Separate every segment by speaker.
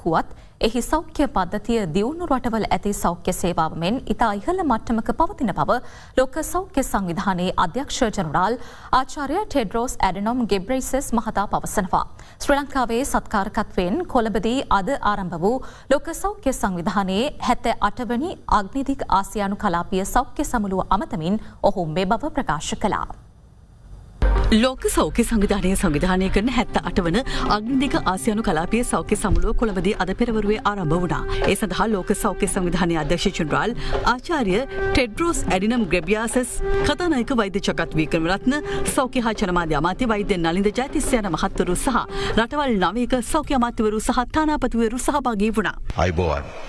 Speaker 1: වුවත් එහි සෞඛ්‍ය පද්ධතිය දියුණු රටවල ඇති සෞඛ්‍ය සේවාව මෙන් ඉතා ඉහළ මට්ටමක පවතින බව ලෝක සෞඛ්‍ය සංවිධානයේ අධ්‍යක්ෂ ජනරාල් ආචාර්ය ටෙඩ්රෝස් ඇඩනොම් ගෙබ්‍රෙයිසස් මහතා පවසනවා. ශ්‍රී ලංකාවේ සත්කාරකත්වයෙන් කොළඹදී අද ආරම්භ වූ ලෝක සෞඛ්‍ය සංවිධානයේ 78 වනි අග්නිදිග ආසියානු කලාපීය සෞඛ්‍ය සමුළුව අමතමින් ඔහු මේ බව ප්‍රකාශ කළා.
Speaker 2: ලෝක සෞඛ්‍ය සංවිධානය කරන 78 වන අග්නිදිග ආසියානු කලාපීය සෞඛ්‍ය සමුළුව කොළඹදී අද පෙරවරුවේ ආරම්භ වුණා. ඒ සඳහා ලෝක සෞඛ්‍ය සංවිධානයේ අධ්‍යක්ෂ ජනරාල් ආචාර්ය ටෙඩ්රෝස් ඇඩිනම් ග්‍රෙබියාසස්, කතානායක වෛද්‍ය ජගත් වික්‍රමරත්න, සෞඛ්‍ය හා ජනමාධ්‍ය අමාත්‍ය වෛද්‍ය නලින්ද ජයතිස්ස යන මහත්වරු සහ රටවල් 9ක සෞඛ්‍ය අමාත්‍යවරු සහ තානාපතිවරු සහභාගී වුණා.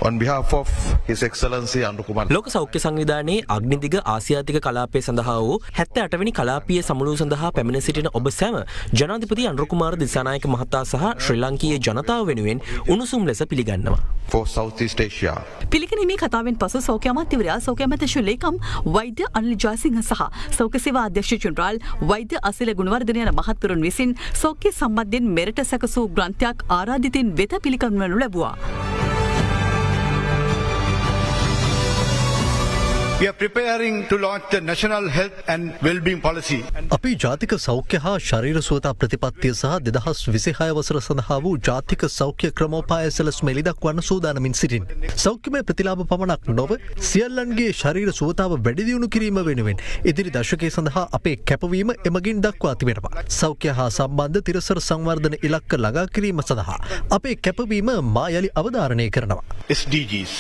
Speaker 3: On behalf of His Excellency Andrew Kumar
Speaker 4: ලෝක සෞඛ්‍ය සංවිධානයේ අග්නිදිග ආසියාතික කලාපය සඳහා වූ 78 වෙනි කලාපීය සමුළුව සඳහා පැමිණ සිටින ඔබ සැම ජනාධිපති අනුර කුමාර දිසානායක මහතා සහ ශ්‍රී ලංකීය ජනතාව වෙනුවෙන් උණුසුම් ලෙස පිළිගන්නවා.
Speaker 3: for Southeast Asia.
Speaker 2: පිළිගැනීමේ කතාවෙන් පසු සෞඛ්‍ය අමාත්‍යවරයා සෞඛ්‍ය අමාත්‍ය ලේකම් වෛද්‍ය අනිල් ජයසිංහ සහ සෞඛ්‍ය සේවා අධ්‍යක්ෂ ජනරාල් වෛද්‍ය අසිල ගුණවර්ධන යන මහත්වරුන් විසින් සෞඛ්‍ය සම්බන්ධයෙන් මෙරට සැකසූ ග්‍රන්ථයක් ආරාධිතින් වෙත පිළිගන්වනු ලැබුවා.
Speaker 5: We are preparing to launch the National Health and Wellbeing Policy.
Speaker 6: අපි ජාතික සෞඛ්‍ය හා ශරීර සුවතා ප්‍රතිපත්තිය සහ 2026 වසර සඳහා වූ ජාතික සෞඛ්‍ය ක්‍රමෝපාය සැලැස්ම එළිදක්වන්න සූදානමින් සිටින්නේ. සෞඛ්‍යමය ප්‍රතිලාභ පමණක් නොව සියල්ලන්ගේ ශරීර සුවතාව වැඩි දියුණු කිරීම වෙනුවෙන් ඉදිරි දශකයේ සඳහා අපේ කැපවීම එමගින් දක්වා තිබෙනවා. සෞඛ්‍ය හා සම්බන්ධ තිරසර සංවර්ධන ඉලක්ක ළඟා කිරීම සඳහා අපේ කැපවීම මා යලි අවධාරණය කරනවා.
Speaker 5: SDGs.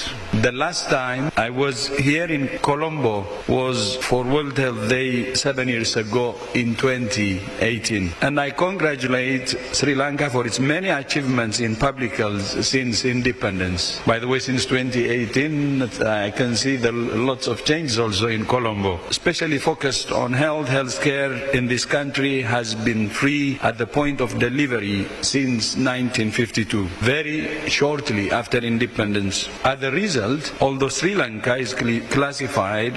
Speaker 7: The last time I was here in Colombo was for World Health Day 7 years ago in 2018. And I congratulate Sri Lanka for its many achievements in public health since independence. By the way, since 2018, I can see lots of changes also in Colombo. Especially focused on healthcare in this country has been free at the point of delivery since 1952. Very shortly after independence. As a result, although Sri Lanka is classified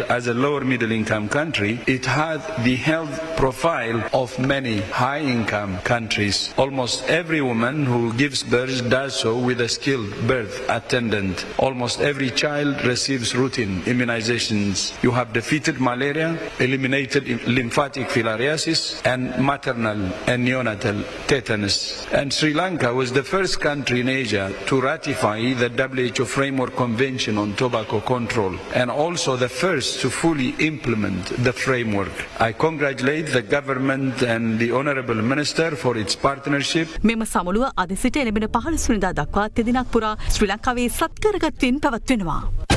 Speaker 7: as a lower middle income country, it had the health profile of many high income countries. Almost every woman who gives birth does so with a skilled birth attendant. Almost every child receives routine immunizations. You have defeated malaria, eliminated lymphatic filariasis and maternal and neonatal tetanus. And Sri Lanka was the first country in Asia to ratify the WHO Framework Convention on Tobacco Control and also the first to fully implement the framework. I congratulate the government and the Honourable Minister for its partnership.
Speaker 2: මෙම සමුළුව අද සිට එළඹෙන 15 වෙනිදා දක්වා තෙදිනක් පුරා ශ්‍රී ලංකාවේ සත්කාරකත්වයෙන් පැවැත්වෙනවා.